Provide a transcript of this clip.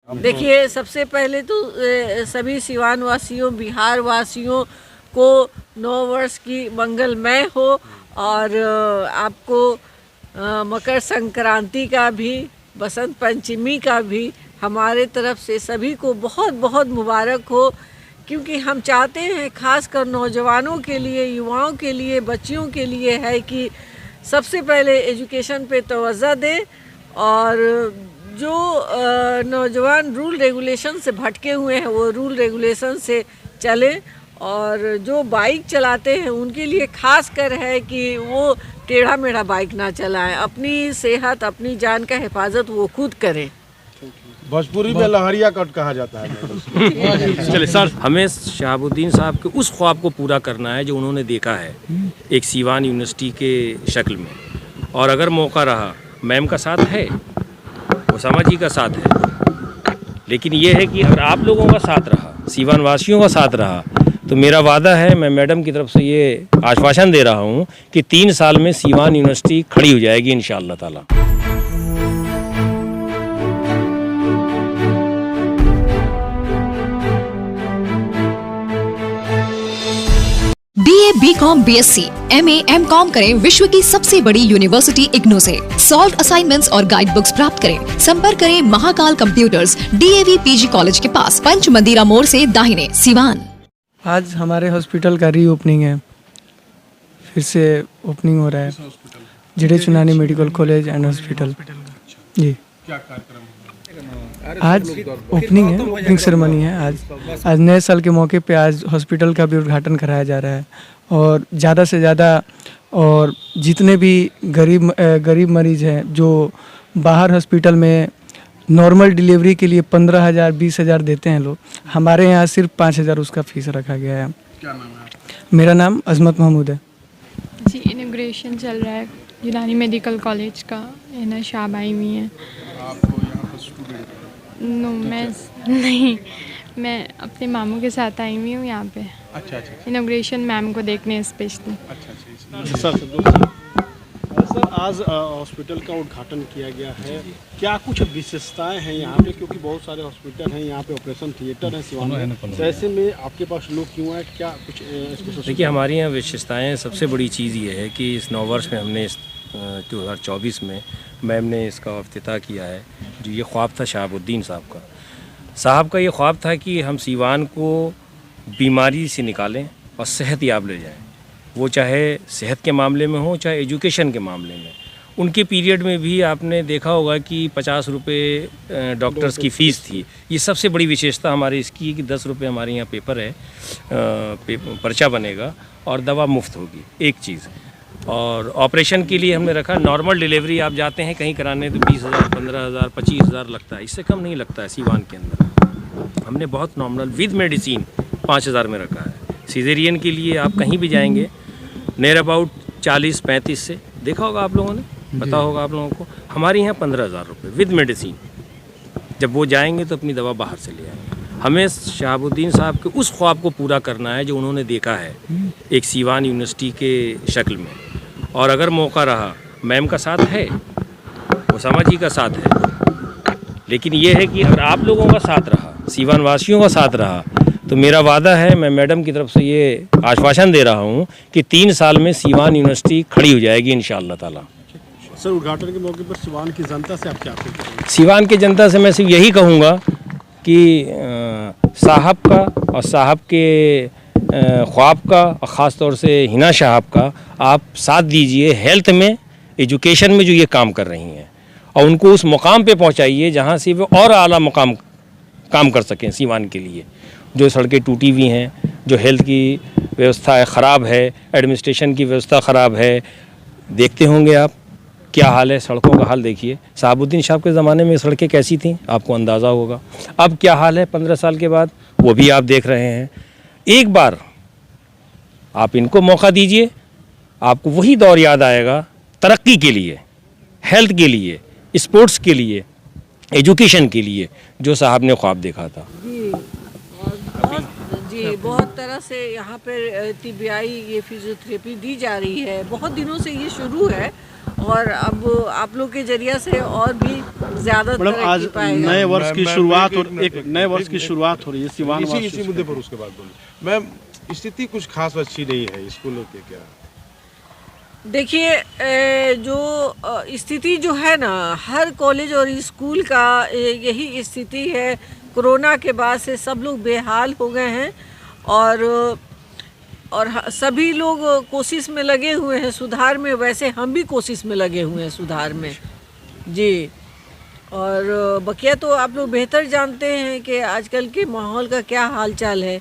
देखिए, सबसे पहले तो सभी सिवान वासियों, बिहार वासियों को नव वर्ष की मंगलमय हो और आपको मकर संक्रांति का भी, बसंत पंचमी का भी हमारे तरफ से सभी को बहुत बहुत मुबारक हो, क्योंकि हम चाहते हैं खासकर नौजवानों के लिए, युवाओं के लिए, बच्चियों के लिए है कि सबसे पहले एजुकेशन पे तवज्जो दें और जो नौजवान रूल रेगुलेशन से भटके हुए हैं वो रूल रेगुलेशन से चलें और जो बाइक चलाते हैं उनके लिए खास कर है कि वो टेढ़ा मेढ़ा बाइक ना चलाएं, अपनी सेहत, अपनी जान का हिफाजत वो खुद करें। भोजपुरी में लहरिया कट कहा जाता है। चले सर, हमें शहाबुद्दीन साहब के उस ख्वाब को पूरा करना है जो उन्होंने देखा है एक सीवान यूनिवर्सिटी के शक्ल में, और अगर मौका रहा, मैम का साथ है, ओसामा जी का साथ है, लेकिन ये है कि अगर आप लोगों का साथ रहा, सीवान वासियों का साथ रहा, तो मेरा वादा है, मैं मैडम की तरफ से ये आश्वासन दे रहा हूँ कि 3 साल में सीवान यूनिवर्सिटी खड़ी हो जाएगी इंशाअल्लाह ताला। BA, BCom, BSc, MA, MCom करें विश्व की सबसे बड़ी यूनिवर्सिटी इग्नू से। सॉल्व असाइनमेंट्स और गाइड बुक्स प्राप्त करें। संपर्क करें Mahakal computers, DAV PG college के पास, पंच मंदिरा मोड़ से दाहिने, सिवान। आज हमारे हॉस्पिटल का रीओपनिंग है, फिर से ओपनिंग हो रहा है, जिडे चुनानी मेडिकल कॉलेज एंड हॉस्पिटल। जी, क्या कार्यक्रम आज ओपनिंग है, ओपनिंग सेरेमनी है। आज नए साल के मौके पे आज हॉस्पिटल का भी उद्घाटन कराया जा रहा है और ज़्यादा से ज़्यादा और जितने भी गरीब मरीज हैं जो बाहर हॉस्पिटल में नॉर्मल डिलीवरी के लिए 15,000 20,000 देते हैं लोग, हमारे यहाँ सिर्फ 5,000 उसका फीस रखा गया है। क्या नाम है आपका? मेरा नाम अजमत महमूद है। जी, इनॉग्रेशन चल रहा है यूनानी मेडिकल कॉलेज का, ना शाब आई हुई हैं। आपको यहाँ पर स्टूडेंट? नो, मैं अपने मामू के साथ आई हुई हूँ यहाँ पे। अच्छा, इनॉग्रेशन मैम को देखने स्पेशली। सर, आज हॉस्पिटल का उद्घाटन किया गया है, क्या कुछ विशेषताएं हैं यहाँ पे, क्योंकि बहुत सारे हॉस्पिटल हैं यहाँ पे, ऑपरेशन थिएटर है सिवान में, तो ऐसे में आपके पास लोग क्यों है, क्या कुछ स्पेशल? देखिए, हमारे यहाँ विशेषताएं, सबसे बड़ी चीज़ ये है कि इस नववर्ष में हमने 2024 में मैम ने इसका इफ्तिताह किया है। जो ये ख्वाब था शहाबुद्दीन साहब का ये ख्वाब था कि हम सीवान को बीमारी से निकालें और सेहत याब ले जाएं, वो चाहे सेहत के मामले में हो, चाहे एजुकेशन के मामले में। उनके पीरियड में भी आपने देखा होगा कि 50 रुपये डॉक्टर्स की फ़ीस थी। ये सबसे बड़ी विशेषता हमारी इसकी है कि 10 रुपये हमारे यहाँ पेपर है, पर्चा बनेगा और दवा मुफ्त होगी, एक चीज़। और ऑपरेशन के लिए हमने रखा, नॉर्मल डिलीवरी आप जाते हैं कहीं कराने तो 20,000, 15,000, 25,000 लगता है, इससे कम नहीं लगता है सीवान के अंदर। हमने बहुत नॉर्मल विद मेडिसिन 5,000 में रखा है। सीजेरियन के लिए आप कहीं भी जाएंगे नियर अबाउट 40-35 से, देखा होगा आप लोगों ने, पता होगा आप लोगों को। हमारे यहाँ 15,000 रुपये विद मेडिसिन। जब वो जाएंगे तो अपनी दवा बाहर से ले आएंगे। हमें शहाबुद्दीन साहब के उस ख्वाब को पूरा करना है जो उन्होंने देखा है एक सीवान यूनिवर्सिटी के शक्ल में, और अगर मौका रहा, मैम का साथ है, ओसामा जी का साथ है, लेकिन ये है कि अगर आप लोगों का साथ रहा, सीवान वासियों का साथ रहा, तो मेरा वादा है, मैं मैडम की तरफ से ये आश्वासन दे रहा हूँ कि 3 साल में सीवान यूनिवर्सिटी खड़ी हो जाएगी इंशाअल्लाह ताला। सर, उद्घाटन के मौके पर सीवान की जनता से आप क्या अपील करेंगे? सीवान की जनता से मैं सिर्फ यही कहूँगा कि साहब का और साहब के ख्वाब का और ख़ास तौर से हिना साहब का आप साथ दीजिए, हेल्थ में, एजुकेशन में जो ये काम कर रही हैं, और उनको उस मुकाम पे पहुंचाइए जहां से वो और आला मुकाम काम कर सकें सीवान के लिए। जो सड़कें टूटी हुई हैं, जो हेल्थ की व्यवस्था ख़राब है, एडमिनिस्ट्रेशन की व्यवस्था ख़राब है, देखते होंगे आप क्या हाल है, सड़कों का हाल देखिए। शहाबुद्दीन साहब के ज़माने में सड़कें कैसी थीं, आपको अंदाज़ा होगा। अब क्या हाल है 15 साल के बाद, वो भी आप देख रहे हैं। एक बार आप इनको मौका दीजिए, आपको वही दौर याद आएगा तरक्की के लिए, हेल्थ के लिए, स्पोर्ट्स के लिए, एजुकेशन के लिए, जो साहब ने ख्वाब देखा था। बहुत तरह से यहाँ पर तिबियाई ये फिजियोथेरेपी दी जा रही है, बहुत दिनों से ये शुरू है और अब आप लोग के जरिया से और भी ज़्यादा मैडम आज तरक्की पाएगा। नए वर्ष की शुरुआत और एक नए वर्ष की शुरुआत हो रही है सिवान इसी मुद्दे पर उसके बाद बोलिए। मैम, स्थिति कुछ खास अच्छी नहीं है स्कूलों के, क्या? देखिए जो स्थिति जो है ना, हर कॉलेज और स्कूल का यही स्थिति है। कोरोना के बाद से सब लोग बेहाल हो गए हैं और सभी लोग कोशिश में लगे हुए हैं सुधार में। वैसे हम भी कोशिश में लगे हुए हैं सुधार में जी। और बकिया तो आप लोग बेहतर जानते हैं कि आजकल के माहौल का क्या हाल चाल है।